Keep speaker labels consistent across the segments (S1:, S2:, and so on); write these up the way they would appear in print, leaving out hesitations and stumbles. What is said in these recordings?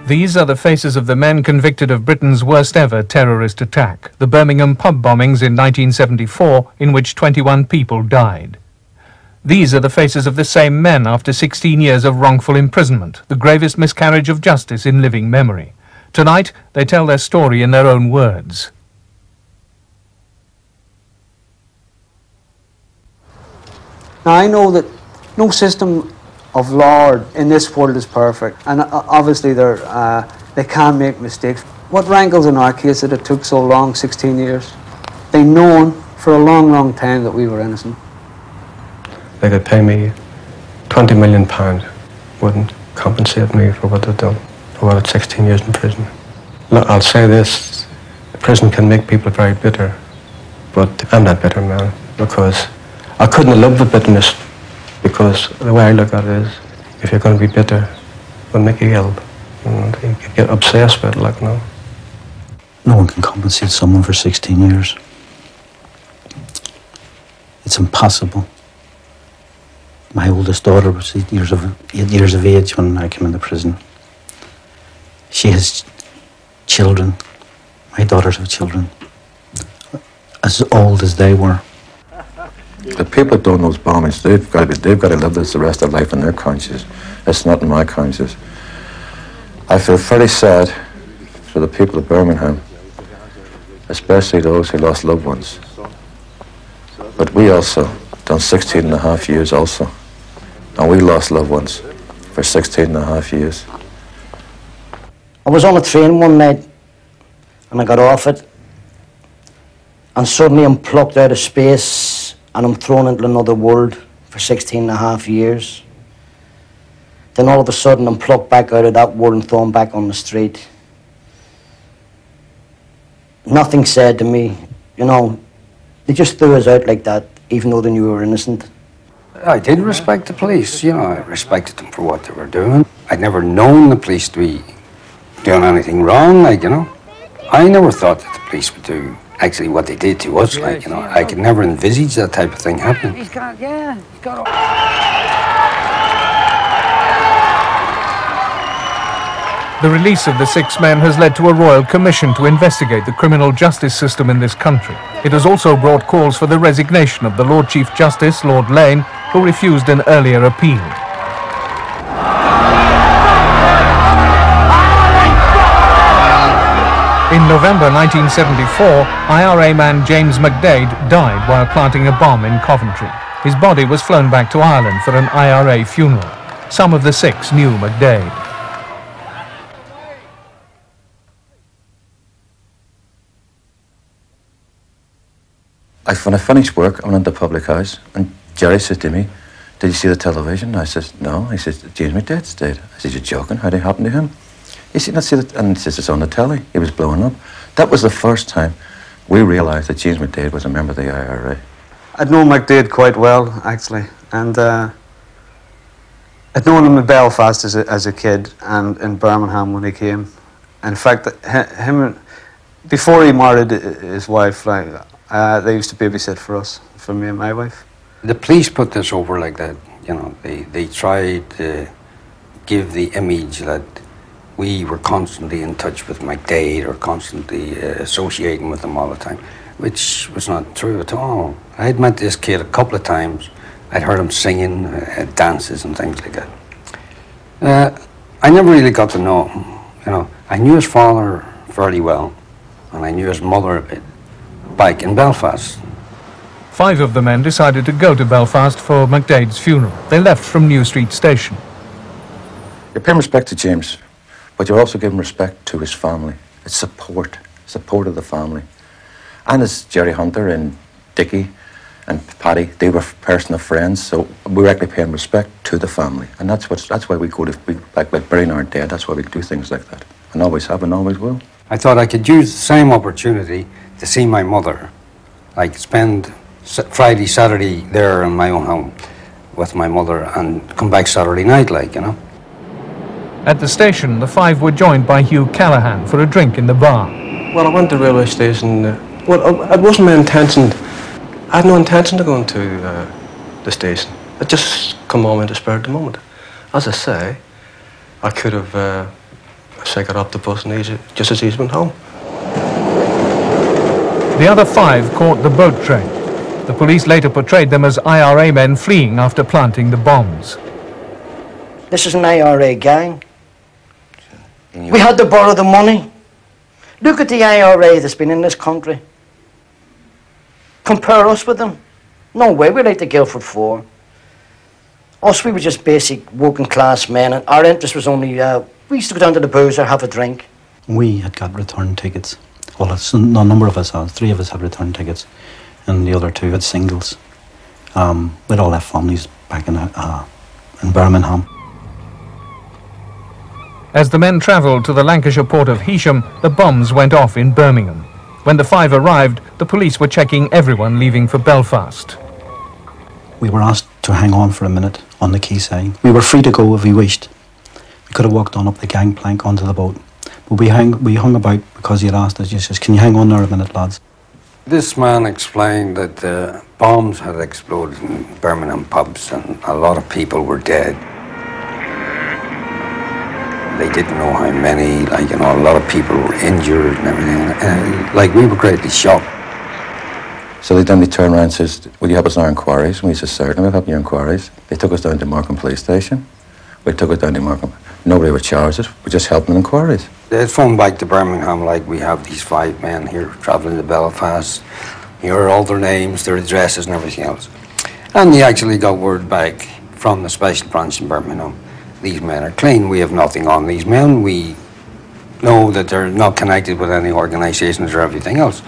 S1: These are the faces of the men convicted of Britain's worst ever terrorist attack, the Birmingham pub bombings in 1974, in which 21 people died. These are the faces of the same men after 16 years of wrongful imprisonment, the gravest miscarriage of justice in living memory. Tonight, they tell their story in their own words.
S2: Now, I know that no system of law in this world is perfect, and obviously they can make mistakes. What rankles in our case that it took so long, 16 years? They known for a long, long time that we were innocent.
S3: They could pay me £20 million, wouldn't compensate me for what they've done, for what 16 years in prison. Look, I'll say this, prison can make people very bitter, but I'm not bitter, man, because I couldn't have lived with bitterness. Because the way I look at it is, if you're going to be bitter, it'll make you ill. And you get obsessed with it, like, no.
S4: No one can compensate someone for 16 years. It's impossible. My oldest daughter was 8 years of age when I came into prison. She has children. My daughters have children. As old as they were.
S5: The people doing those bombings, they've got to live this the rest of their life in their conscience. It's not in my conscience. I feel very sad for the people of Birmingham, especially those who lost loved ones. But we also done 16 and a half years also, and we lost loved ones for 16 and a half years.
S6: I was on a train one night, and I got off it, and suddenly I'm plucked out of space, and I'm thrown into another world for 16 and a half years. Then all of a sudden I'm plucked back out of that world and thrown back on the street. Nothing said to me, you know, they just threw us out like that, even though they knew we were innocent.
S7: I did respect the police, you know, I respected them for what they were doing. I'd never known the police to be doing anything wrong, like, you know. I never thought that the police would do actually what they did to us, like, you know. I could never envisage that type of thing happening.
S8: He's got, yeah, he's got...
S1: The release of the 6 men has led to a royal commission to investigate the criminal justice system in this country. It has also brought calls for the resignation of the Lord Chief Justice, Lord Lane, who refused an earlier appeal. In November 1974, IRA man James McDade died while planting a bomb in Coventry. His body was flown back to Ireland for an IRA funeral. Some of the 6 knew McDade.
S5: When I finished work, I went into the public house, and Gerry said to me, "Did you see the television?" I said, "No." He said, "James McDade's dead." I said, "You're joking, how did it happen to him?" He said, "Let's see it," and he says, "It's on the telly." He was blowing up. That was the first time we realised that James McDade was a member of the IRA.
S2: I'd known McDade quite well, actually, and I'd known him in Belfast as a kid and in Birmingham when he came. In fact, before he married his wife, like, they used to babysit for us, for me and my wife.
S7: The police put this over like that, you know. They tried to give the image that we were constantly in touch with McDade or constantly associating with him all the time, which was not true at all. I had met this kid a couple of times. I'd heard him singing at dances and things like that. I never really got to know him, you know. I knew his father fairly well, and I knew his mother a bit, back in Belfast.
S1: 5 of the men decided to go to Belfast for McDade's funeral. They left from New Street Station.
S5: You're paying respect to James, but you're also giving respect to his family. It's support of the family. And as Gerry Hunter and Dickie and Paddy, they were personal friends, so we're actually paying respect to the family. And that's why we go to, like burying our dead, that's why we do things like that. And always have and always will.
S7: I thought I could use the same opportunity to see my mother, like spend Friday, Saturday there in my own home with my mother and come back Saturday night, like, you know.
S1: At the station, the 5 were joined by Hugh Callaghan for a drink in the bar.
S3: Well, I went to the railway station. Well, it wasn't my intention. I had no intention of going to the station. It just come on in the spur of the moment. As I say, I could have So I got off the bus and just as easy went home.
S1: The other 5 caught the boat train. The police later portrayed them as IRA men fleeing after planting the bombs.
S6: This is an IRA gang. We had to borrow the money. Look at the IRA that's been in this country. Compare us with them. No way, we're like the Guildford Four. Us, we were just basic working class men, and our interest was only, we used to go down to the boozer, have a drink.
S4: We had got return tickets. Well, a number of us had. 3 of us had return tickets, and the other 2 had singles. We'd all left families back in Birmingham.
S1: As the men travelled to the Lancashire port of Heysham, the bombs went off in Birmingham. When the 5 arrived, the police were checking everyone leaving for Belfast.
S4: We were asked to hang on for a minute on the quayside. We were free to go if we wished. We could have walked on up the gangplank onto the boat. But we hung about because he had asked us. He says, "Can you hang on there a minute, lads?"
S7: This man explained that bombs had exploded in Birmingham pubs and a lot of people were dead. They didn't know how many, like, you know, a lot of people were injured and everything. Like, we were greatly shocked.
S5: So they turned around and says, "Will you help us in our inquiries?" And we said, "Certainly, we'll help you in your inquiries." They took us down to Morecambe Police Station. We took it down to Morecambe. Nobody would charge us. We just helped them in inquiries.
S7: They phoned back to Birmingham, like, we have these 5 men here travelling to Belfast. Here are all their names, their addresses and everything else. And they actually got word back from the special branch in Birmingham. These men are clean. We have nothing on these men. We know that they're not connected with any organisations or everything else.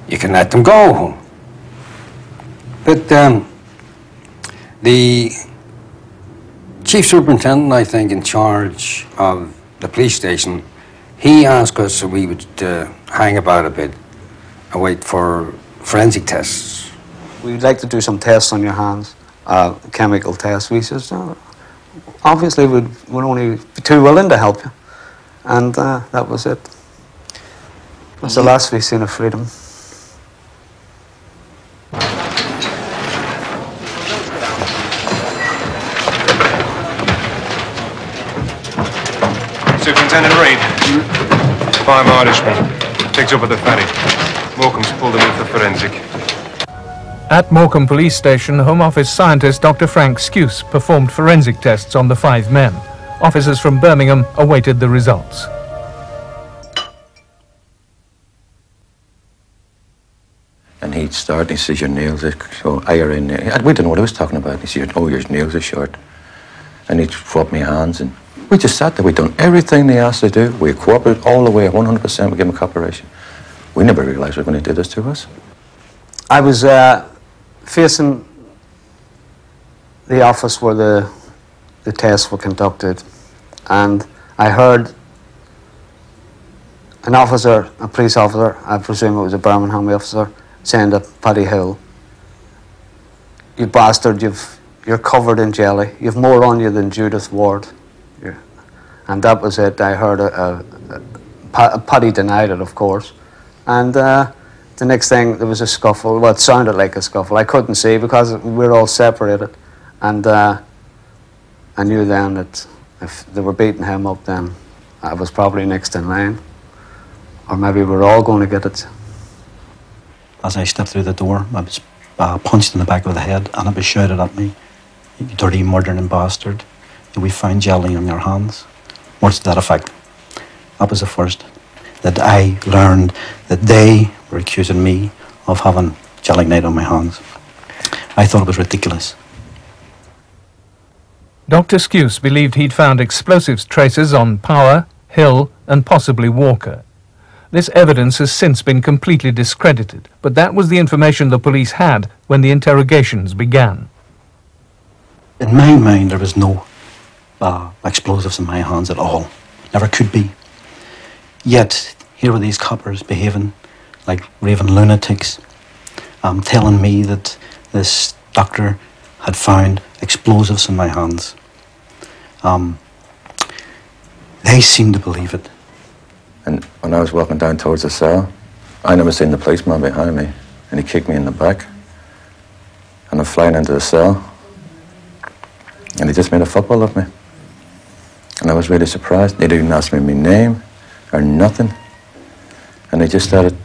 S7: You can let them go. But the chief superintendent, I think, in charge of the police station, he asked us if we would hang about a bit and wait for forensic tests.
S2: We'd like to do some tests on your hands, chemical tests. We said, obviously we'd only be too willing to help you. And that was it. That's the last we've seen of freedom.
S8: Superintendent Reid, 5 Irishmen, picked up at the ferry. Morecambe's pulled them in for forensic.
S1: At Morecambe Police Station, Home Office scientist Dr. Frank Skuse performed forensic tests on the 5 men. Officers from Birmingham awaited the results.
S5: And he'd start and he says, "Your nails are so iron." We didn't know what he was talking about. He said, "Oh, your nails are short." And he'd rub my hands and we just sat there. We'd done everything they asked us to do. We cooperated all the way, 100%. We gave them cooperation. We never realised they were going to do this to us.
S2: I was facing the office where the tests were conducted, and I heard an officer, a police officer, I presume it was a Birmingham officer, saying to Paddy Hill, "You bastard, you're covered in jelly. You've more on you than Judith Ward." Yeah. And that was it. I heard Paddy denied it, of course. And the next thing, there was a scuffle. Well, it sounded like a scuffle. I couldn't see because we were all separated. And I knew then that if they were beating him up, then I was probably next in line. Or maybe we were all going to get it.
S4: As I stepped through the door, I was punched in the back of the head, and it was shouted at me, "You dirty murdering bastard. We found jelly on your hands." Words to that effect. That was the first that I learned that they were accusing me of having gelignite on my hands. I thought it was ridiculous.
S1: Dr. Skuse believed he'd found explosives traces on Power, Hill and possibly Walker. This evidence has since been completely discredited, but that was the information the police had when the interrogations began.
S4: In my mind, there was no explosives in my hands at all. Never could be. Yet, here were these coppers behaving like raving lunatics, telling me that this doctor had found explosives in my hands. They seemed to believe it.
S5: And when I was walking down towards the cell, I never seen the policeman behind me, and he kicked me in the back. And I'm flying into the cell, and he just made a football of me. And I was really surprised. They didn't ask me my name or nothing. And they just started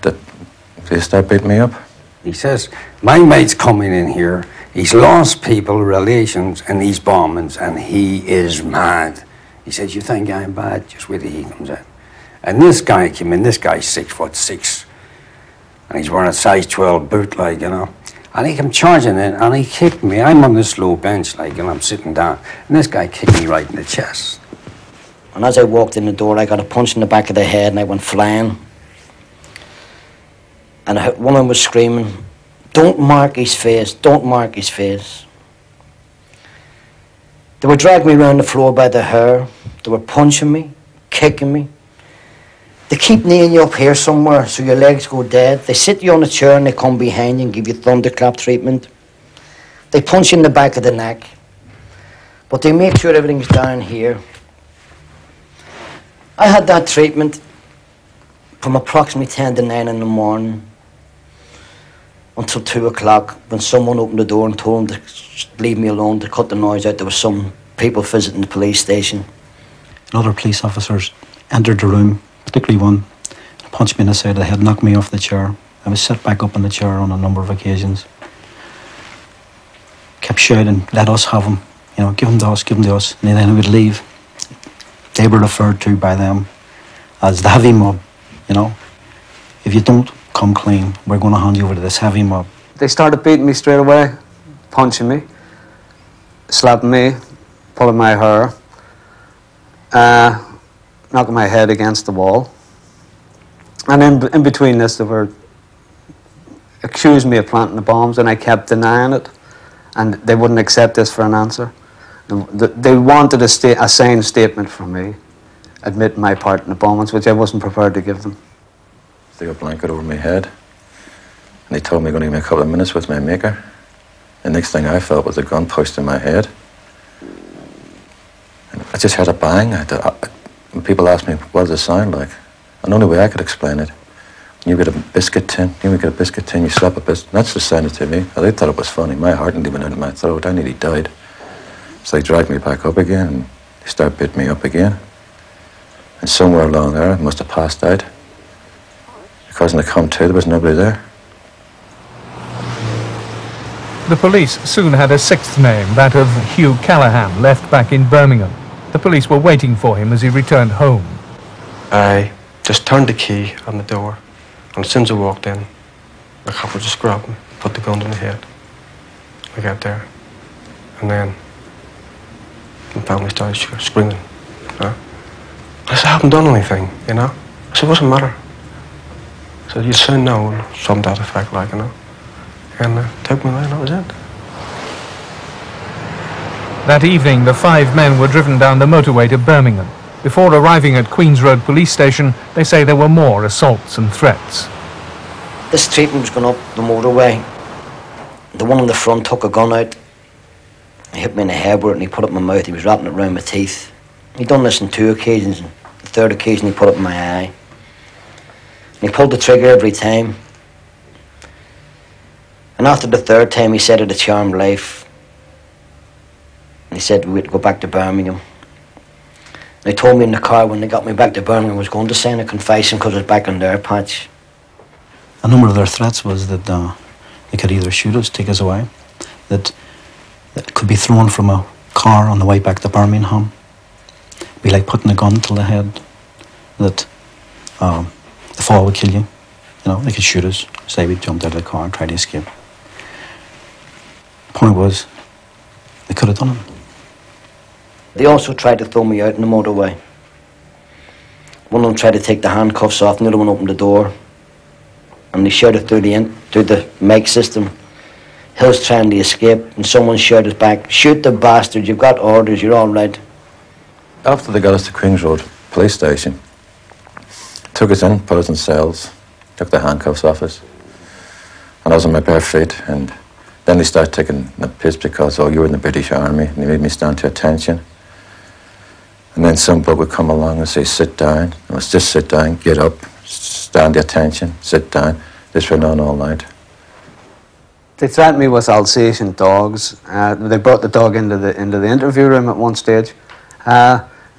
S5: beating me up.
S7: He says, my mate's coming in here, he's lost people, relations, and these bombings, and he is mad. He says, you think I'm bad? Just wait till he comes in. And this guy came in, this guy's 6'6", and he's wearing a size 12 boot, like, you know. And he came charging in, and he kicked me. I'm on this low bench, like, and I'm sitting down, and this guy kicked me right in the chest.
S6: And as I walked in the door, I got a punch in the back of the head, and I went flying. And one of them was screaming, don't mark his face, don't mark his face. They were dragging me around the floor by the hair. They were punching me, kicking me. They keep kneeing you up here somewhere so your legs go dead. They sit you on a chair and they come behind you and give you thunderclap treatment. They punch you in the back of the neck. But they make sure everything's down here. I had that treatment from approximately 10 to 9 in the morning until 2 o'clock, when someone opened the door and told them to leave me alone, to cut the noise out. There were some people visiting the police station.
S4: Other police officers entered the room, particularly one, punched me in the side of the head, knocked me off the chair. I was set back up in the chair on a number of occasions. Kept shouting, let us have him, you know, give him to us, give him to us. And then he would leave. They were referred to by them as the heavy mob, you know. If you don't come clean, we're going to hand you over to this heavy mob.
S2: They started beating me straight away, punching me, slapping me, pulling my hair, knocking my head against the wall. And in between this, they were accusing me of planting the bombs, and I kept denying it, and they wouldn't accept this for an answer. They wanted a signed statement from me, admitting my part in the bombings, which I wasn't prepared to give them.
S5: They got a blanket over my head, and they told me going to give me a couple of minutes with my maker. The next thing I felt was a gun pushed in my head. And I just heard a bang. When people asked me, what does it sound like? And the only way I could explain it, you get a biscuit tin, you slap a biscuit. That's the sound to me. They thought it was funny. My heart nearly went out of my throat. I nearly died. So they dragged me back up again, and they started beating me up again. And somewhere along there, I must have passed out. Because when I come to, there was nobody there.
S1: The police soon had a sixth name, that of Hugh Callaghan, left back in Birmingham. The police were waiting for him as he returned home.
S3: I just turned the key on the door, and as soon as I walked in, the cop would just grab me, put the gun to my head. I got there, and then the family started screaming. I said, I haven't done anything, you know. I said, what's the matter? I said, you'll soon know, something to that effect, like, you know. And took me away, and that was it.
S1: That evening, the 5 men were driven down the motorway to Birmingham. Before arriving at Queen's Road Police Station, they say there were more assaults and threats.
S6: This treatment was going up the motorway. The one in the front took a gun out. He hit me in the head with it, and he put it in my mouth. He was wrapping it around my teeth. He'd done this on 2 occasions. And the third occasion, he put it in my eye. And he pulled the trigger every time. And after the third time, he said, "It's a charmed life." And he said we had to go back to Birmingham. They told me in the car when they got me back to Birmingham, I was going to sign a confession because I was back on their patch.
S4: A number of their threats was that they could either shoot us, take us away, that it could be thrown from a car on the way back to Birmingham. It'd be like putting a gun to the head, that the fall would kill you. You know, they could shoot us, say we jumped out of the car and tried to escape. The point was, they could have done it.
S6: They also tried to throw me out in the motorway. One of them tried to take the handcuffs off, and the other one opened the door. And they shouted through the mic system, "Hill's trying to escape," and someone shouted back, "Shoot the bastard, you've got orders, you're all right."
S5: After they got us to Queen's Road Police Station, took us in, put us in cells, took the handcuffs off us, and I was on my bare feet, and then they started taking the piss because, oh, you were in the British Army, and they made me stand to attention. And then some bloke would come along and say, sit down. I was just sit down, get up, stand to attention, sit down. This went on all night.
S2: They threatened me with Alsatian dogs. They brought the dog into the interview room at one stage.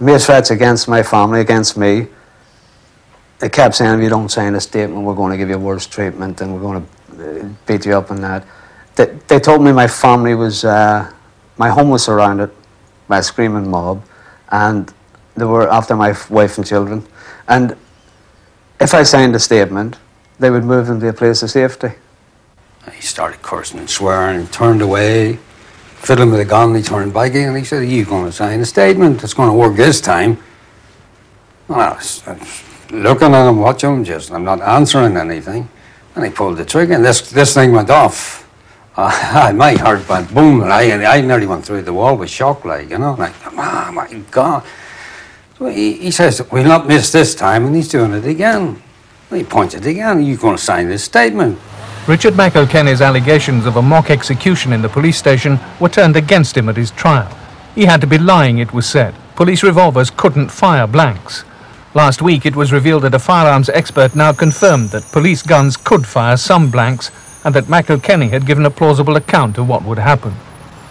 S2: made threats against my family, against me. They kept saying, if you don't sign a statement, we're going to give you worse treatment and we're going to beat you up and that. They told me my family was, my home was surrounded by a screaming mob, and they were after my wife and children. And if I signed a statement, they would move them to a place of safety.
S7: He started cursing and swearing and turned away, fiddling with a gun. He turned back in and he said, are you going to sign a statement? It's going to work this time. Well, I was looking at him, watching him, just, I'm not answering anything. And he pulled the trigger and this thing went off. My heart went boom, and I nearly went through the wall with shock, like, you know, like, oh my God. So he says, we'll not miss this time, and he's doing it again. He pointed again, you're going to sign this statement.
S1: Richard McIlkenny's allegations of a mock execution in the police station were turned against him at his trial. He had to be lying, it was said. Police revolvers couldn't fire blanks. Last week it was revealed that a firearms expert now confirmed that police guns could fire some blanks, and that McIlkenny had given a plausible account of what would happen.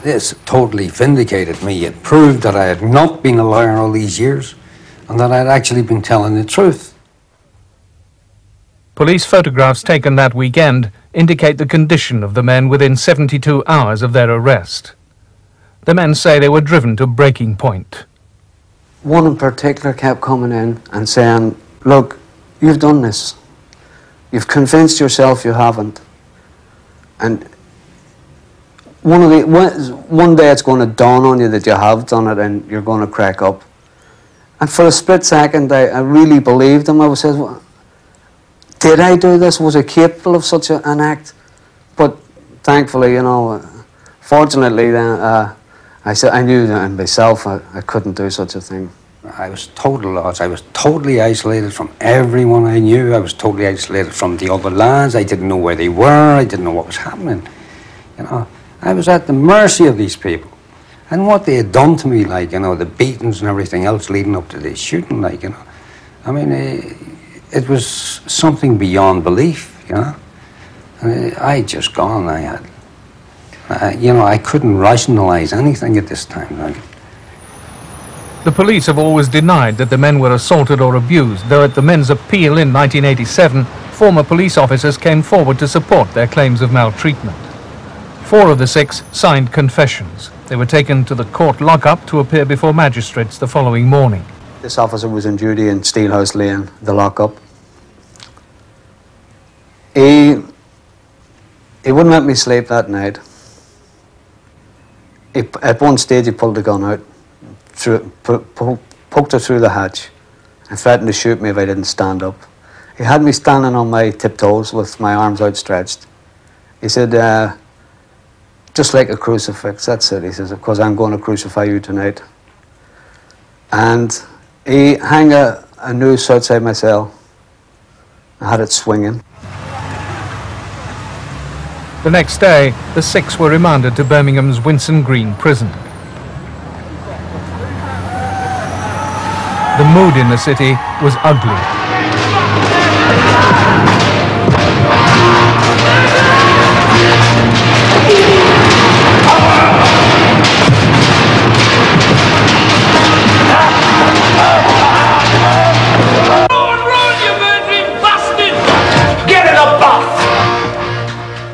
S7: This totally vindicated me. It proved that I had not been a liar all these years, and that I had actually been telling the truth.
S1: Police photographs taken that weekend indicate the condition of the men within 72 hours of their arrest. The men say they were driven to breaking point.
S2: One in particular kept coming in and saying, look, you've done this. You've convinced yourself you haven't. And one day it's going to dawn on you that you have done it and you're going to crack up. And for a split second I really believed him. I was saying, well, did I do this? Was I capable of such an act? But thankfully, you know, fortunately, I knew that in myself I couldn't do such a thing.
S7: I was total lost. I was totally isolated from everyone I knew. I was totally isolated from the other lads. I didn't know where they were. I didn't know what was happening. You know, I was at the mercy of these people. And what they had done to me, like, you know, the beatings and everything else leading up to this shooting, like, you know. I mean, it was something beyond belief, you know. I just gone. I had, you know, I couldn't rationalise anything at this time. Like.
S1: The police have always denied that the men were assaulted or abused, though at the men's appeal in 1987, former police officers came forward to support their claims of maltreatment. 4 of the 6 signed confessions. They were taken to the court lockup to appear before magistrates the following morning.
S2: This officer was on duty in Steelhouse Lane, the lockup. He wouldn't let me sleep that night. At one stage he pulled the gun out, poked it through the hatch and threatened to shoot me if I didn't stand up. He had me standing on my tiptoes with my arms outstretched. He said, just like a crucifix, that's it, he says, because I'm going to crucify you tonight. And he hung a noose outside my cell. I had it swinging.
S1: The next day, the 6 were remanded to Birmingham's Winson Green prison. The mood in the city was ugly.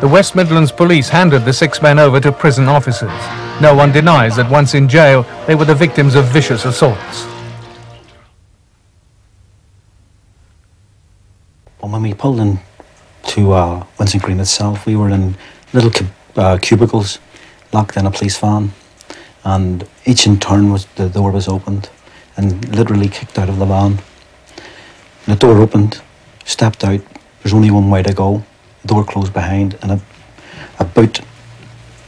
S1: The West Midlands Police handed the 6 men over to prison officers. No one denies that once in jail, they were the victims of vicious assaults.
S4: When we pulled in to Winson Green itself, we were in little cubicles, locked in a police van, and each in turn the door was opened and literally kicked out of the van. And the door opened, stepped out, there's only one way to go, the door closed behind, and about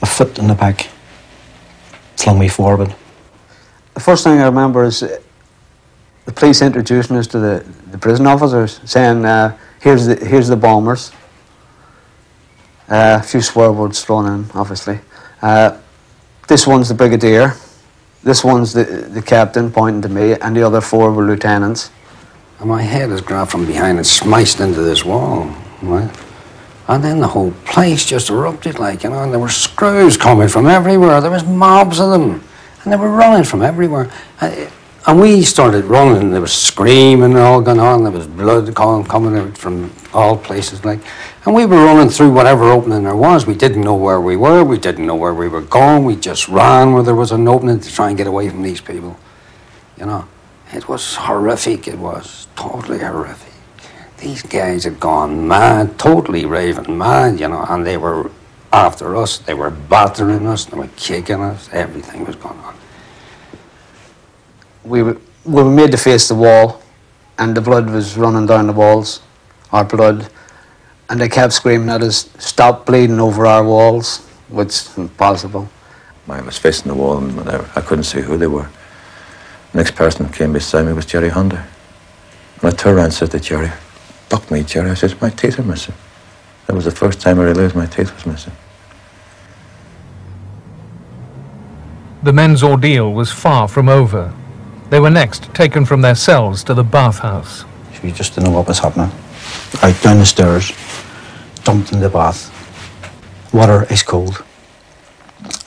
S4: a foot in the back flung me forward.
S2: The first thing I remember is the police introducing us to the prison officers, saying, here's the bombers. A few swear words thrown in, obviously. This one's the brigadier. This one's the captain, pointing to me, and the other 4 were lieutenants.
S7: And my head is grabbed from behind and smashed into this wall, right? And then the whole place just erupted, like, you know, and there were screws coming from everywhere. There was mobs of them, and they were running from everywhere. And we started running, there was screaming all going on, there was blood coming out from all places, like. And we were running through whatever opening there was. We didn't know where we were, we didn't know where we were going, we just ran where there was an opening to try and get away from these people. You know, it was horrific, it was totally horrific. These guys had gone mad, totally raving mad, you know, and they were after us, they were battering us, they were kicking us, everything was going on.
S2: We were made to face the wall, and the blood was running down the walls, our blood, and they kept screaming at us, "Stop bleeding over our walls," which is impossible.
S5: I was facing the wall and whatever. I couldn't see who they were. The next person who came beside me was Gerry Hunter. And I turned around and said to Gerry, "Fuck me, Gerry." I said, "My teeth are missing." That was the first time I realised my teeth was missing.
S1: The men's ordeal was far from over. They were next taken from their cells to the bathhouse.
S4: We just didn't know what was happening. Out down the stairs, dumped in the bath. Water is cold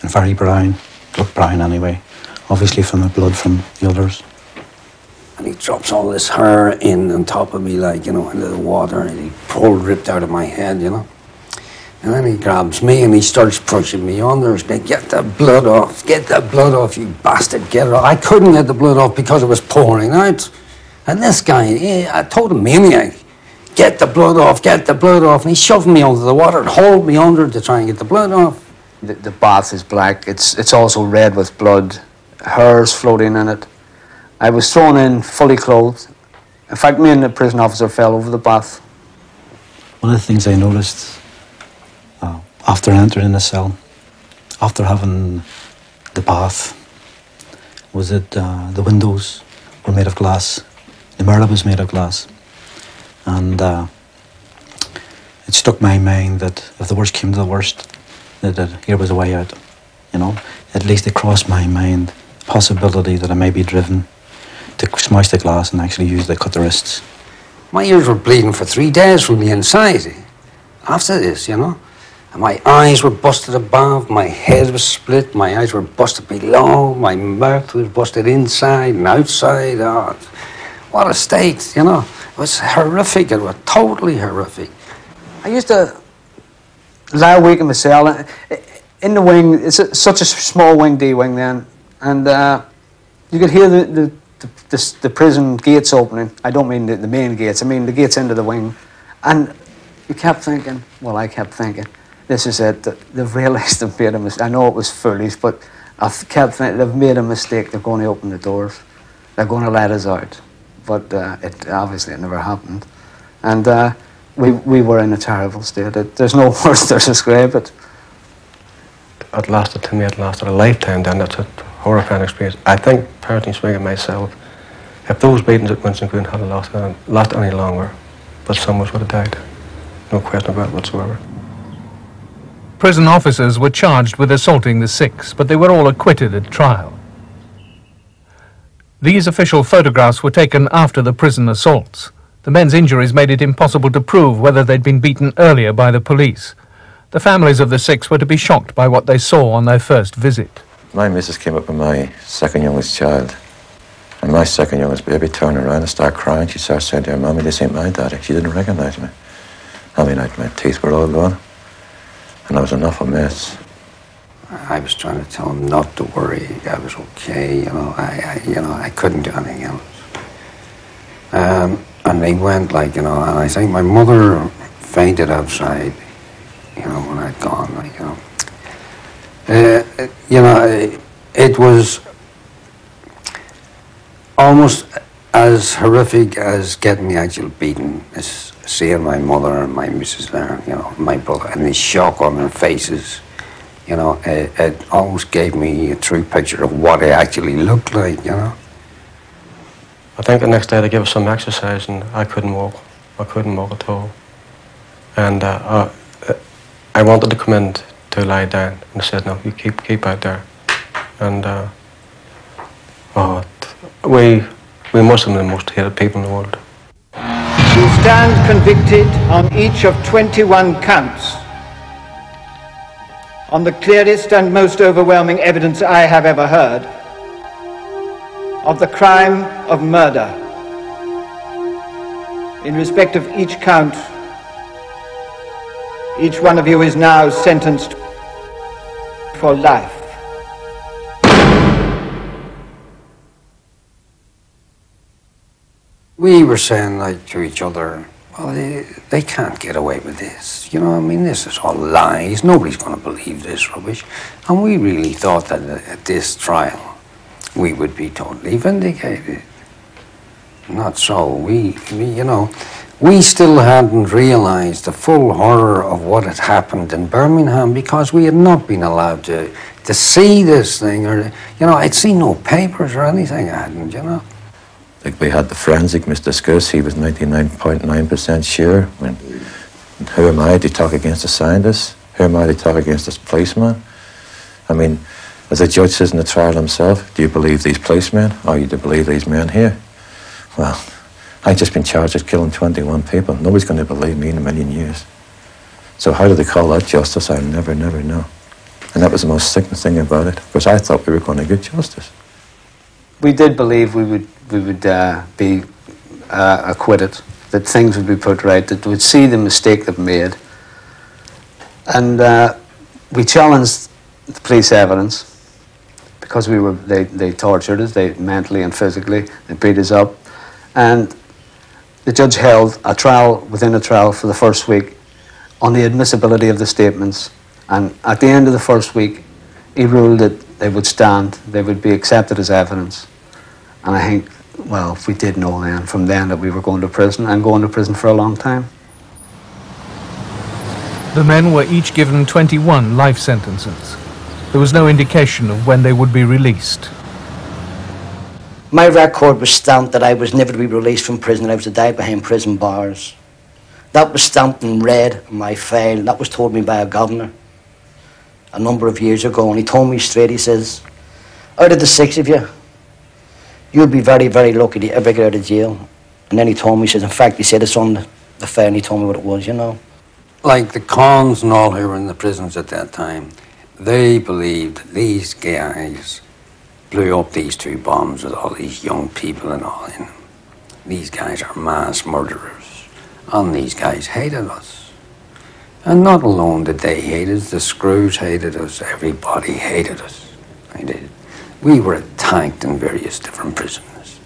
S4: and very brown. Looked brown anyway, obviously from the blood from the others.
S7: And he drops all this hair in on top of me, like, you know, into the water, and he ripped out of my head, you know. And then he grabs me and he starts pushing me under. He's like, "Get the blood off, get the blood off, you bastard, get it off." I couldn't get the blood off because it was pouring out. And this guy, I told him, maniac, "Get the blood off, get the blood off." And he shoved me under the water and hauled me under to try and get the blood off.
S2: The bath is black, it's also red with blood, hairs floating in it. I was thrown in fully clothed. In fact, me and the prison officer fell over the bath.
S4: One of the things I noticed after entering the cell, after having the bath, was that the windows were made of glass. The mirror was made of glass. And it struck my mind that if the worst came to the worst, that here was a way out. You know, at least it crossed my mind the possibility that I may be driven to smash the glass and actually use the cut the wrists.
S7: My ears were bleeding for 3 days from the inside after this, you know. And my eyes were busted above, my head was split, my eyes were busted below, my mouth was busted inside and outside. Oh, what a state, you know. It was horrific, it was totally horrific.
S2: I used to lie awake in my cell, in the wing. It's such a small wing, D wing then, and you could hear the prison gates opening. I don't mean the main gates, I mean the gates into the wing. And you kept thinking, well, I kept thinking, this is it, they've realised they've made a mistake. I know it was foolish, but I kept thinking, they've made a mistake, they're going to open the doors, they're going to let us out. But it obviously it never happened. And we were in a terrible state. There's no words to describe it.
S3: It lasted to me, it lasted a lifetime then. That's a horrifying experience. I think, personally speaking myself, if those beatings at Winston Green hadn't lasted any longer, but some of us would have died. No question about it whatsoever.
S1: Prison officers were charged with assaulting the Six, but they were all acquitted at trial. These official photographs were taken after the prison assaults. The men's injuries made it impossible to prove whether they'd been beaten earlier by the police. The families of the Six were to be shocked by what they saw on their first visit.
S5: My missus came up with my second youngest child. And my second youngest baby turned around and started crying. She started saying to her, "Mommy, this ain't my daddy." She didn't recognise me. I mean, my teeth were all gone. And I was enough a mess.
S7: I was trying to tell him not to worry. I was okay, you know. I couldn't do anything else. And they went, like, you know, and I think my mother fainted outside, you know, when I'd gone, like, you know. It was almost as horrific as getting the actual beating, as seeing my mother and my missus there, you know, my brother, and the shock on their faces. You know, it almost gave me a true picture of what it actually looked like, you know.
S3: I think the next day they gave us some exercise and I couldn't walk. I couldn't walk at all. And I wanted to come in to lie down, and they said, "No, you keep out there." And we must have been the most hated people in the world.
S9: You stand convicted on each of 21 counts. On the clearest and most overwhelming evidence I have ever heard, of the crime of murder. In respect of each count, each one of you is now sentenced for life.
S7: We were saying, like, to each other, well, they can't get away with this. You know, I mean, this is all lies. Nobody's going to believe this rubbish. And we really thought that at this trial, we would be totally vindicated. Not so. We still hadn't realised the full horror of what had happened in Birmingham because we had not been allowed to see this thing. Or, you know, I'd seen no papers or anything, I hadn't, you know.
S5: Like we had the forensic Mr. Scurse, he was 99.9% sure. When, who am I to talk against a scientist? Who am I to talk against this policeman? I mean, as a judge says in the trial himself, do you believe these policemen or do you believe these men here? Well, I've just been charged with killing 21 people. Nobody's going to believe me in a million years. So how do they call that justice? I'll never know. And that was the most sickening thing about it, because I thought we were going to get justice.
S2: We did believe we would be acquitted, that things would be put right, that we'd see the mistake they've made. And we challenged the police evidence because they tortured us, they mentally and physically, they beat us up. And the judge held a trial within a trial for the first week on the admissibility of the statements. And at the end of the first week, he ruled that they would stand, they would be accepted as evidence. And I think, well, if we did know then, from then, that we were going to prison, and going to prison for a long time.
S1: The men were each given 21 life sentences. There was no indication of when they would be released.
S6: My record was stamped that I was never to be released from prison, that I was to die behind prison bars. That was stamped in red on my file. That was told me by a governor a number of years ago, and he told me straight, he says, out of the 6 of you, you'll be very, very lucky to ever get out of jail. And then he told me, he says, in fact, he said it's on the file, and he told me what it was, you know.
S7: Like the cons and all who were in the prisons at that time, they believed that these guys blew up these 2 bombs with all these young people and all in them. These guys are mass murderers, and these guys hated us. And not alone did they hate us, the screws hated us, everybody hated us. They did. We were attacked in various different prisons.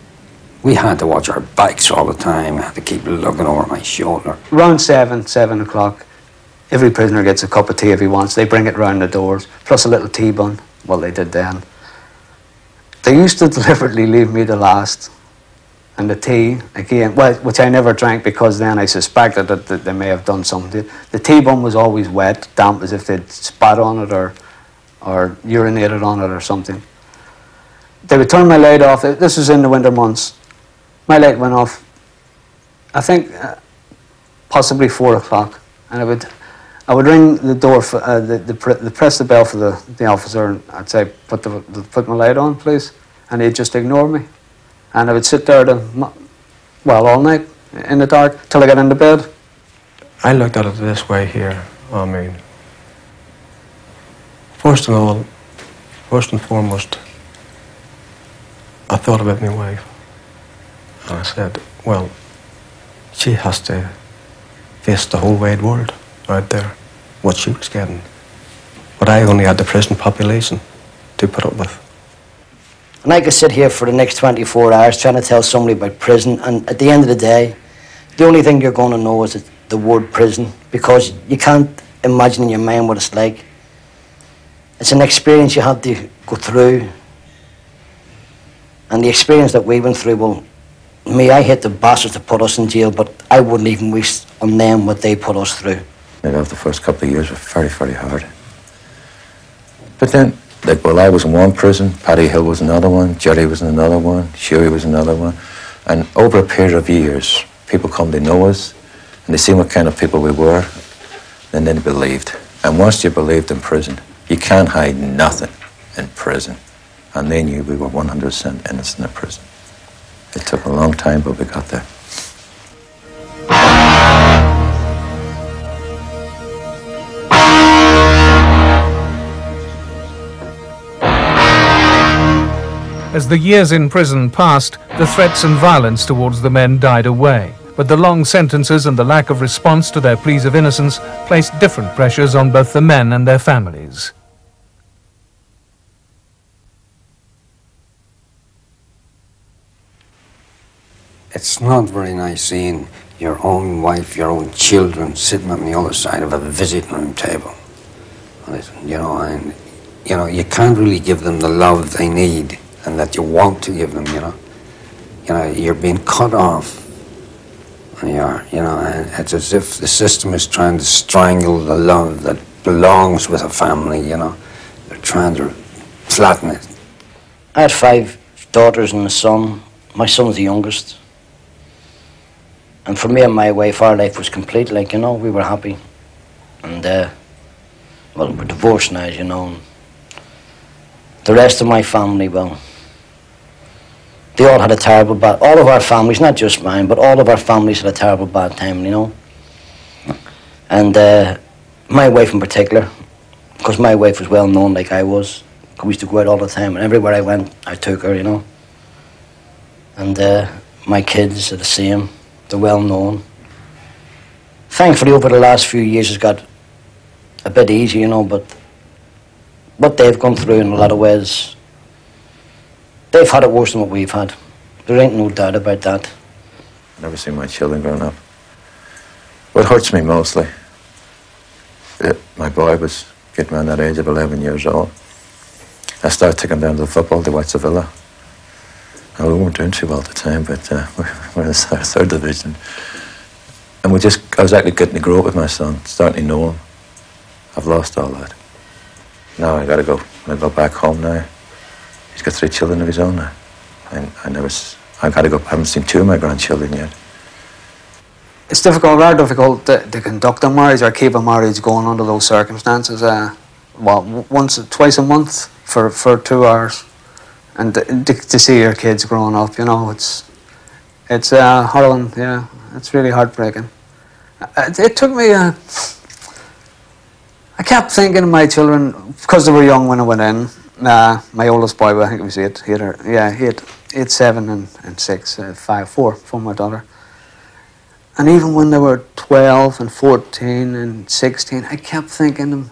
S7: We had to watch our backs all the time. I had to keep looking over my shoulder.
S2: Around 7 o'clock, every prisoner gets a cup of tea if he wants. They bring it round the doors, plus a little tea bun. Well, they did then. They used to deliberately leave me the last. And the tea, again, well, which I never drank because then I suspected that they may have done something. The tea bun was always wet, damp, as if they'd spat on it or urinated on it or something. They would turn my light off. This was in the winter months. My light went off, I think, possibly 4 o'clock. And I would ring the door, press the bell for the officer, and I'd say, put my light on, please. And he'd just ignore me. And I would sit there all night in the dark till I got into bed.
S3: I looked at it this way here. I mean, first and foremost, I thought about my wife. And I said, well, she has to face the whole wide world out there, what she was getting. But I only had the prison population to put up with.
S6: And I could sit here for the next 24 hours trying to tell somebody about prison, and at the end of the day, the only thing you're going to know is the word prison, because you can't imagine in your mind what it's like. It's an experience you have to go through. And the experience that we went through, well, I hate the bastards that put us in jail, but I wouldn't even wish on them what they put us through.
S5: Maybe the first couple of years were very, very hard. But then, like, well, I was in one prison, Paddy Hill was another one, Gerry was in another one, Hughie was another one. And over a period of years, people come to know us, and they see what kind of people we were, and then they believed. And once you believed in prison, you can't hide nothing in prison. And they knew we were 100% innocent in prison. It took a long time, but we got there.
S1: As the years in prison passed, the threats and violence towards the men died away. But the long sentences and the lack of response to their pleas of innocence placed different pressures on both the men and their families.
S7: It's not very nice seeing your own wife, your own children sitting on the other side of a visiting room table. You know, and you know, you can't really give them the love they need and that you want to give them, you know. You know, you're being cut off. And you know, and it's as if the system is trying to strangle the love that belongs with a family, you know. They're trying to flatten it.
S6: I had 5 daughters and a son. My son's the youngest. And for me and my wife, our life was complete, like, you know, we were happy. And, well, we're divorced now, as you know. And the rest of my family, well, they all had a terrible bad, all of our families, not just mine, but all of our families had a terrible bad time, you know. And my wife in particular, because my wife was well known like I was. We used to go out all the time, and everywhere I went, I took her, you know. And my kids are the same. They're well known. Thankfully, over the last few years, it's got a bit easier, you know, but what they've gone through in a lot of ways, they've had it worse than what we've had. There ain't no doubt about that.
S5: I've never seen my children growing up. What hurts me mostly, my boy was getting around that age of 11 years old. I started taking him down to the football to watch the Villa. And we weren't doing too well at the time, but we're in the third division. And I was actually getting to grow up with my son, starting to know him. I've lost all that. Now I gotta go. I go back home now. He's got 3 children of his own now. And I gotta go. I haven't seen 2 of my grandchildren yet.
S2: It's difficult, very difficult to conduct a marriage or keep a marriage going under those circumstances. Well, twice a month for 2 hours. And to see your kids growing up, you know, it's harrowing, yeah. It's really heartbreaking. It took me, I kept thinking of my children, because they were young when I went in. My oldest boy, I think it was 8, 8, 7 and 6, 5, 4 for my daughter. And even when they were 12 and 14 and 16, I kept thinking them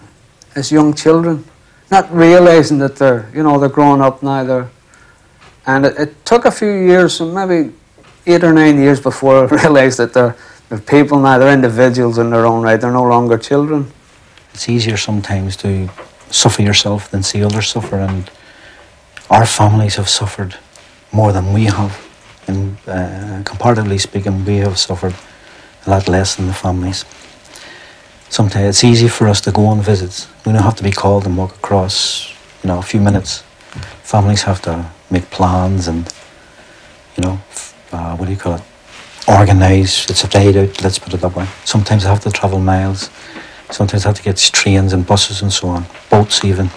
S2: as young children. Not realising that they're growing up now. And it took a few years, so maybe 8 or 9 years before I realised that they're people now, they're individuals in their own right, they're no longer children.
S4: It's easier sometimes to suffer yourself than see others suffer, and our families have suffered more than we have. And comparatively speaking, we have suffered a lot less than the families. Sometimes it's easy for us to go on visits. We don't have to be called and walk across, you know, a few minutes. Families have to make plans and, you know, what do you call it? Organise. It's a day out, let's put it that way. Sometimes they have to travel miles. Sometimes they have to get trains and buses and so on, boats even.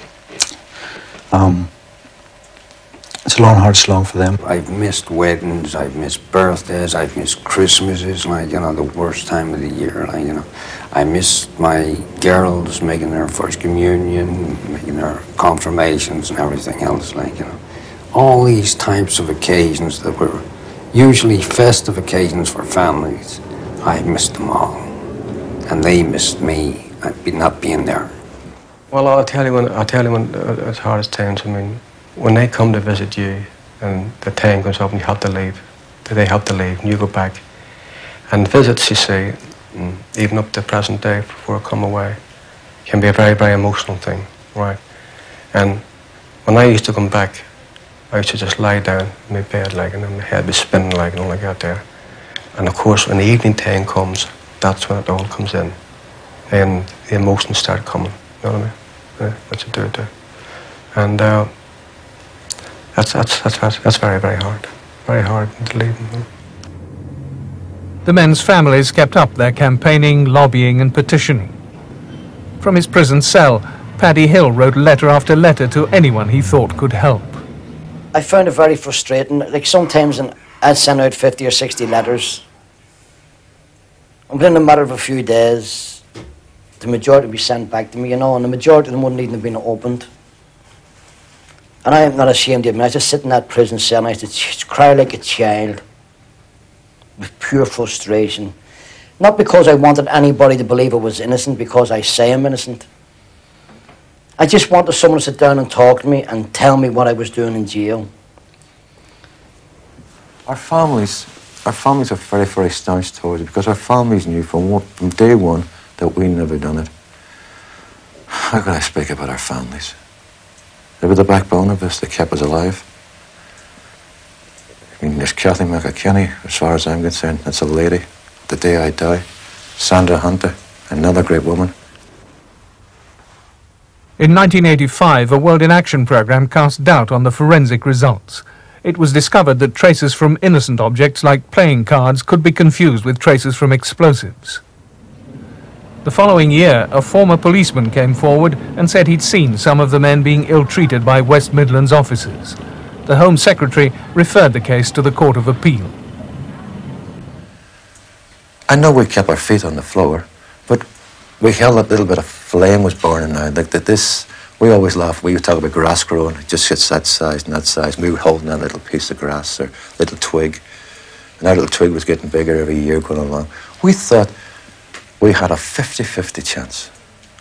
S4: It's a long, hard slog for them.
S7: I've missed weddings, I've missed birthdays, I've missed Christmases, like, you know, the worst time of the year, like, you know. I missed my girls making their first communion, making their confirmations and everything else, like, you know. All these types of occasions that were usually festive occasions for families, I missed them all. And they missed me, not being there.
S3: Well, I'll tell you when it's hardest times, I mean, when they come to visit you and the time comes up and you have to leave, they have to leave and you go back. And visits, you see, even up to the present day before I come away, can be a very, very emotional thing, right? And when I used to come back, I used to just lie down in my bed, like, and then my head was spinning, like, and all like that there. And of course, when the evening time comes, that's when it all comes in. And the emotions start coming, you know what I mean? What you do there. And that's very, very hard. Very hard to leave them.
S1: The men's families kept up their campaigning, lobbying and petitioning. From his prison cell, Paddy Hill wrote letter after letter to anyone he thought could help.
S6: I found it very frustrating. Like, sometimes I'd send out 50 or 60 letters. And within a matter of a few days, the majority would be sent back to me, you know, and the majority of them wouldn't even have been opened. And I am not ashamed to admit, I used to sit in that prison cell and I used to cry like a child with pure frustration. Not because I wanted anybody to believe I was innocent, because I say I'm innocent. I just wanted someone to sit down and talk to me and tell me what I was doing in jail.
S5: Our families are very, very staunch towards it, because our families knew from day one that we never done it. How can I speak about our families? They were the backbone of us. They kept us alive. I mean, there's Kathleen McIlkenny, as far as I'm concerned. That's a lady. The day I die. Gerry Hunter, another great woman.
S1: In 1985, a World in Action programme cast doubt on the forensic results. It was discovered that traces from innocent objects like playing cards could be confused with traces from explosives. The following year, a former policeman came forward and said he'd seen some of the men being ill-treated by West Midlands officers. The Home Secretary referred the case to the Court of Appeal.
S5: I know we kept our feet on the floor, but we held that little bit of flame was burning now. Like this, we always laugh. We would talk about grass growing. It just gets that size and that size. We were holding that little piece of grass or little twig, and that little twig was getting bigger every year going along. We thought we had a 50-50 chance,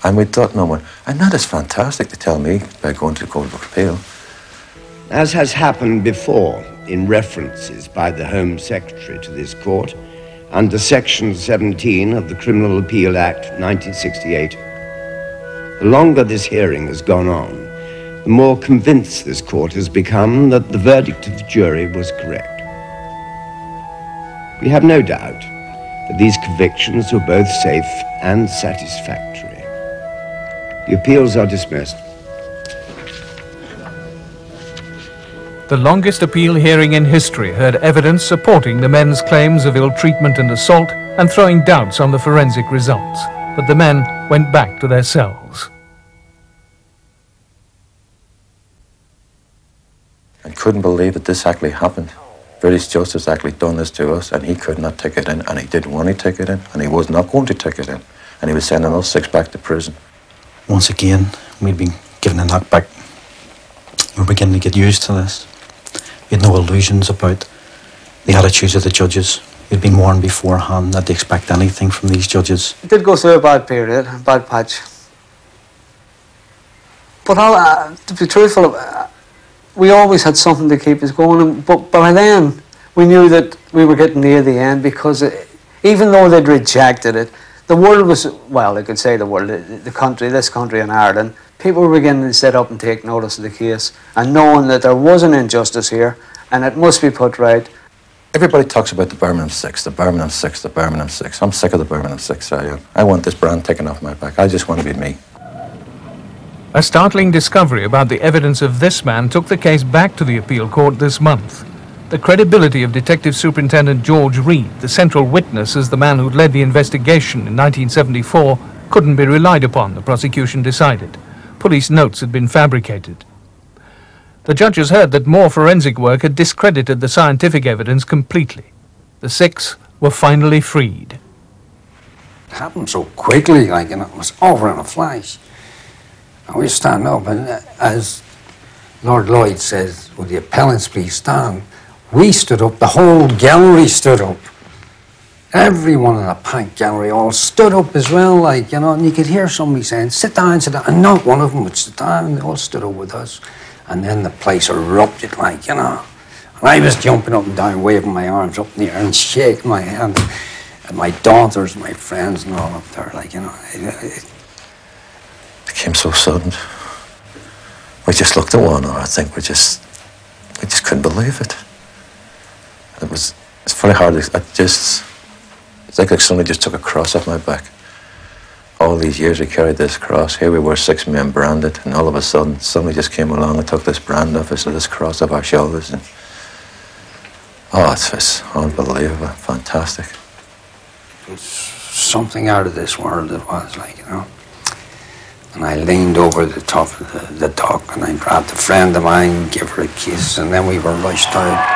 S5: and we thought no one. And that is fantastic to tell me about going to the Court of Appeal.
S10: As has happened before in references by the Home Secretary to this court, under Section 17 of the Criminal Appeal Act 1968, the longer this hearing has gone on, the more convinced this court has become that the verdict of the jury was correct. We have no doubt that these convictions were both safe and satisfactory. The appeals are dismissed.
S1: The longest appeal hearing in history heard evidence supporting the men's claims of ill-treatment and assault and throwing doubts on the forensic results. But the men went back to their cells.
S5: And couldn't believe that this actually happened. British justice actually done this to us, and he could not take it in, and he didn't want to take it in, and he was not going to take it in, and he was sending us six back to prison.
S4: Once again, we'd been given a knockback. We're beginning to get used to this. We had no illusions about the attitudes of the judges. We'd been warned beforehand not to expect anything from these judges.
S2: I did go through a bad period, a bad patch. But to be truthful, we always had something to keep us going. But by then, we knew that we were getting near the end, because even though they'd rejected it, the world was, well, I could say the world, the country, this country in Ireland, people were beginning to sit up and take notice of the case, and knowing that there was an injustice here, and it must be put right.
S5: Everybody talks about the Birmingham Six, the Birmingham Six, the Birmingham Six. I'm sick of the Birmingham Six, I am. I want this brand taken off my back. I just want to be me.
S1: A startling discovery about the evidence of this man took the case back to the appeal court this month. The credibility of Detective Superintendent George Reed, the central witness as the man who'd led the investigation in 1974, couldn't be relied upon, the prosecution decided. Police notes had been fabricated. The judges heard that more forensic work had discredited the scientific evidence completely. The six were finally freed.
S7: It happened so quickly, like, you know, it was over in a flash. And we stand up, and as Lord Lloyd says, would the appellants please stand? We stood up, the whole gallery stood up. Everyone in the packed gallery all stood up as well, like, you know, and you could hear somebody saying, sit down, and not one of them would sit down, and they all stood up with us. And then the place erupted, like, you know. And I was jumping up and down, waving my arms up in the air and shaking my hand. And my daughters, my friends and all up there, like, you know. It
S5: became so sudden. We just looked at one another. I think we just couldn't believe it. It's very hard. It's like somebody just took a cross off my back. All these years we carried this cross. Here we were, 6 men branded, and all of a sudden somebody just came along and took this brand off us, this cross off our shoulders. And oh, it's unbelievable, fantastic.
S7: was something out of this world, it was, like, you know. And I leaned over the top of the dock and I grabbed a friend of mine, gave her a kiss, and then we were rushed out.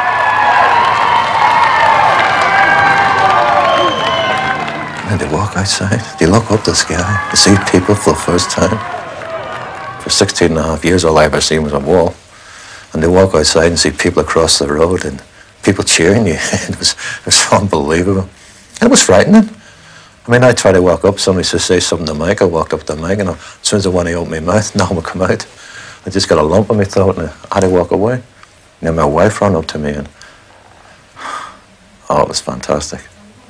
S5: And they walk outside, they look up the sky, they see people for the first time. For 16 and a half years, all I ever seen was a wall. and they walk outside and see people across the road and people cheering you. It was unbelievable. It was frightening. I mean, I try to walk up, somebody says, say something to Mike, I walked up to Mike, and as soon as I want to open my mouth, nothing would come out. I just got a lump in my throat and I had to walk away. And then my wife ran up to me and, oh, it was fantastic.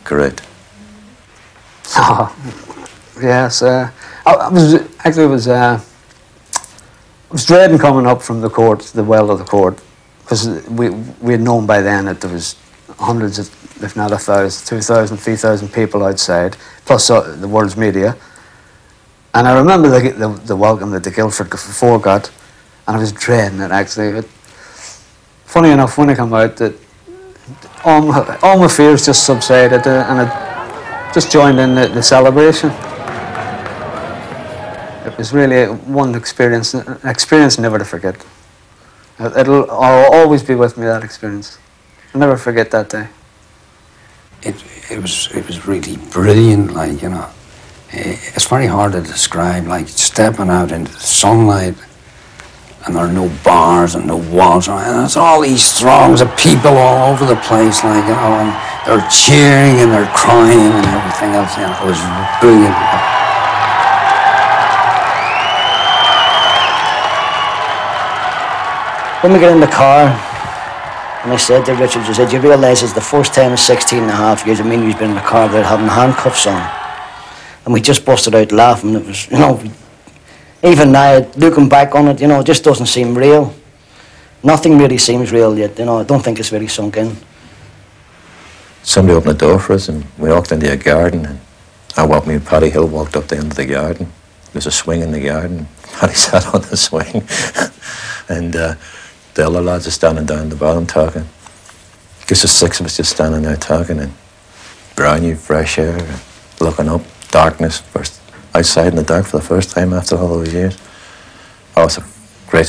S5: Great.
S2: Oh, yes. I was dreading coming up from the court, the well of the court, because we had known by then that there was hundreds of, if not 1,000, 2,000, 3,000 people outside, plus the world's media. And I remember the welcome that the Guildford 4 got, and I was dreading it actually. But funny enough, when I come out, that all my fears just subsided, and I just joined in the celebration. It was really one experience, an experience never to forget. I'll always be with me, that experience. I'll never forget that day.
S7: It was really brilliant, like, you know. It's very hard to describe, like stepping out into the sunlight and there are no bars and no walls, and it's all these throngs of people all over the place, like, you know, and they're cheering and they're crying and everything else, you know. It was brilliant.
S6: When we got in the car, and I said to Richard, I said, you realise it's the first time in 16 and a half years, you've been in the car without having handcuffs on. And we just busted out laughing. It was, you know, even now, looking back on it, you know, it just doesn't seem real. Nothing really seems real yet, you know. I don't think it's really sunk in.
S5: Somebody opened the door for us and we walked into a garden, and me and Paddy Hill walked up the end of the garden. There's a swing in the garden. Paddy sat on the swing. And the other lads are standing down the bottom talking. Just the 6 of us just standing there talking, and brand new fresh air, looking up, darkness, outside in the dark for the first time after all those years. Oh, it's a great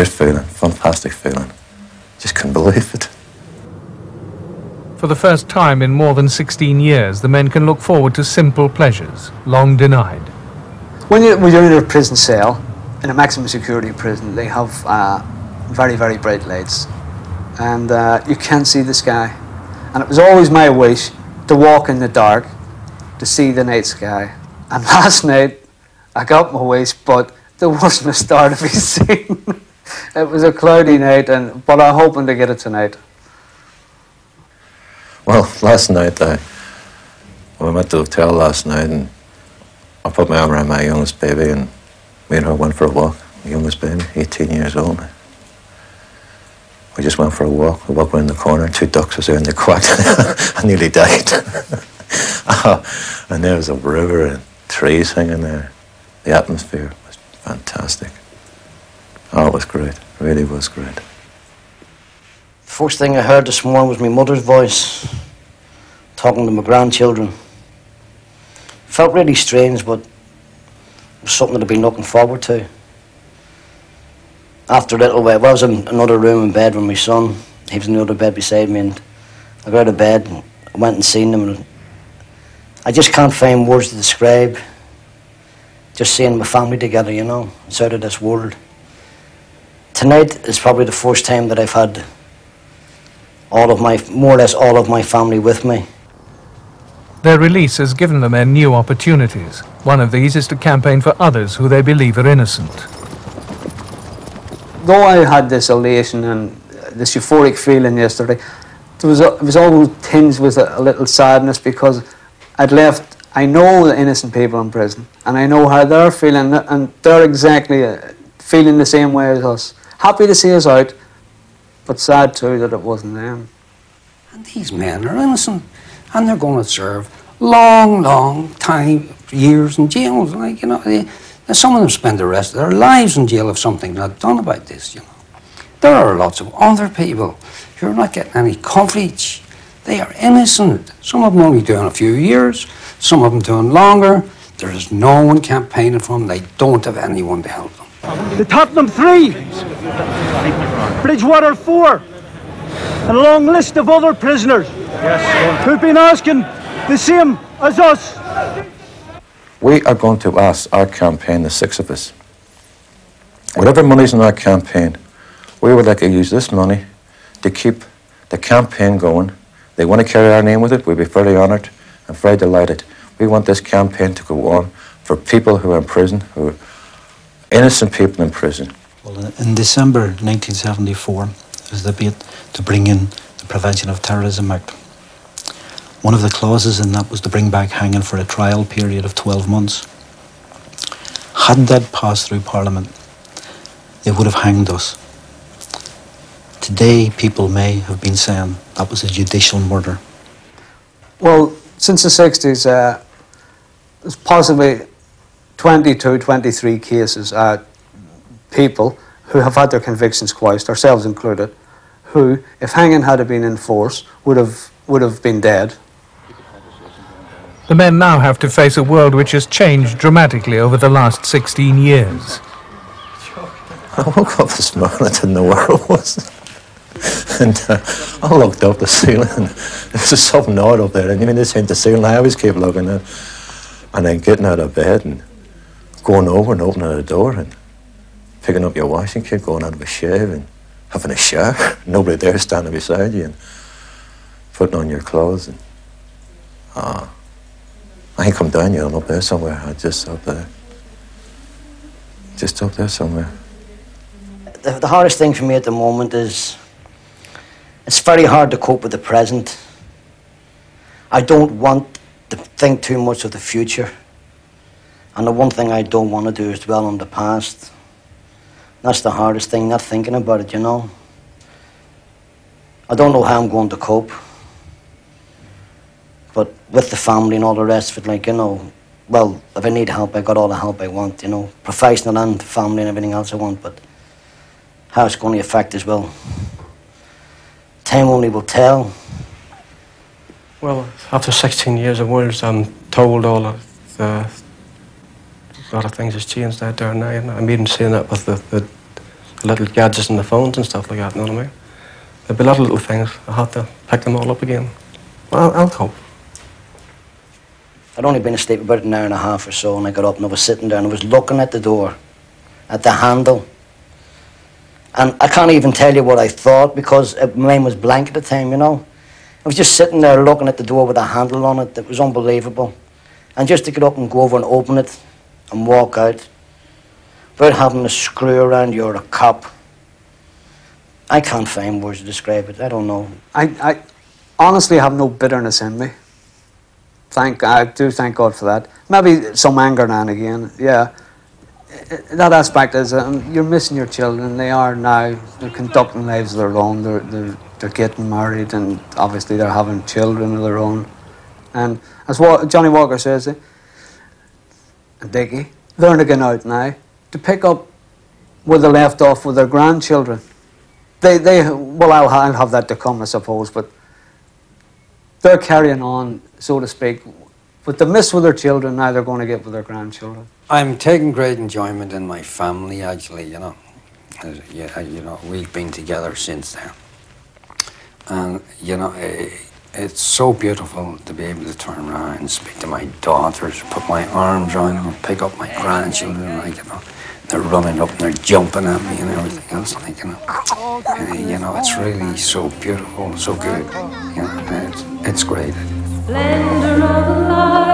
S5: feeling, fantastic feeling. Just couldn't believe it.
S1: For the first time in more than 16 years, the men can look forward to simple pleasures, long denied.
S2: When you're in a prison cell, in a maximum security prison, they have very, very bright lights, and you can't see the sky. And it was always my wish to walk in the dark to see the night sky. And last night, I got my wish, but there wasn't a star to be seen. It was a cloudy night, but I'm hoping to get it tonight.
S5: Well, last night, we went to the hotel last night, and I put my arm around my youngest baby, and me and her went for a walk. My youngest baby, 18 years old. We just went for a walk. We walked around the corner, 2 ducks was there and they quacked. I nearly died. And there was a river and trees hanging there. The atmosphere was fantastic. Oh, it was great. It really was great.
S6: The first thing I heard this morning was my mother's voice, talking to my grandchildren. Felt really strange, but it was something that I'd been looking forward to. After a little while, I was in another room in bed with my son. He was in the other bed beside me, and I got out of bed and I went and seen him. And I just can't find words to describe just seeing my family together, you know. It's out of this world. Tonight is probably the first time that I've had more or less all of my family with me.
S1: Their release has given the men new opportunities. One of these is to campaign for others who they believe are innocent.
S2: Though I had this elation and this euphoric feeling yesterday, it was all tinged with a little sadness, because I know the innocent people in prison, and I know how they're feeling, and they're exactly feeling the same way as us. Happy to see us out, but sad too that it wasn't them.
S7: And these men are innocent, and they're going to serve long, long time, years in jail. Like, you know, some of them spend the rest of their lives in jail if something's not done about this, you know. There are lots of other people who are not getting any coverage. They are innocent. Some of them only doing a few years, some of them doing longer. There is no one campaigning for them. They don't have anyone to help them.
S11: The Tottenham 3, Bridgewater 4, and a long list of other prisoners who've been asking the same as us.
S5: We are going to ask our campaign, the 6 of us, whatever money's in our campaign, We would like to use this money to keep the campaign going. They want to carry our name with it. We'd be very honoured and very delighted. We want this campaign to go on for people who are in prison, who are innocent people in prison.
S4: Well, in December 1974, there was a debate to bring in the Prevention of Terrorism Act. One of the clauses in that was to bring back hanging for a trial period of 12 months. Had that passed through Parliament, they would have hanged us. Today, people may have been saying that was a judicial murder.
S2: Well, since the 60s, there's possibly 22, 23 cases, people who have had their convictions quashed, ourselves included, who, if hanging had been in force, would have been dead.
S1: The men now have to face a world which has changed dramatically over the last 16 years.
S5: I woke up this morning, I didn't know where I was. And I looked up the ceiling, and there was something odd up there. And you mean, this ain't the ceiling, I always keep looking at. And then getting out of bed and going over and opening the door and picking up your washing kit, going out of a shave and having a shower. Nobody there standing beside you and putting on your clothes. And I ain't come down yet, I'm up there somewhere. I'm just up there. Just up there somewhere.
S6: The hardest thing for me at the moment is it's very hard to cope with the present. I don't want to think too much of the future. And the one thing I don't want to do is dwell on the past. That's the hardest thing, not thinking about it, you know. I don't know how I'm going to cope. But with the family and all the rest of it, like, you know, well, if I need help, I got all the help I want, you know. Professional and family and everything else I want, but how it's going to affect as well. Time only will tell.
S3: Well, after 16 years of words, I'm told all of a lot of things has changed out there now, and I'm even seeing that with the little gadgets and the phones and stuff like that, you know what I mean? There'll be a lot of little things. I have to pick them all up again. Well, I'll cope.
S6: I'd only been asleep about an hour and a half or so, and I got up and I was sitting there and I was looking at the door, at the handle. And I can't even tell you what I thought because my mind was blank at the time, you know. I was just sitting there looking at the door with a handle on it. It was unbelievable. And just to get up and go over and open it and walk out without having a screw around you or a cop. I can't find words to describe it. I don't know.
S2: I honestly have no bitterness in me. I do thank God for that. Maybe some anger now and again, yeah. That aspect is you're missing your children. They are now, they're conducting lives of their own. They're getting married, and obviously they're having children of their own. And as Johnny Walker says, and Dickie, they're going out now to pick up where they left off with their grandchildren. Well, I'll have that to come, I suppose, but they're carrying on, so to speak. But they miss with their children, now they're going to get with their grandchildren.
S7: I'm taking great enjoyment in my family, actually, you know. Yeah, you know, we've been together since then. And, you know, it's so beautiful to be able to turn around and speak to my daughters, put my arms around them, and pick up my grandchildren, like, you know. They're running up and they're jumping at me and everything else, like, you know. It's really so beautiful, so good. You know, it's great.
S12: Splendor of life.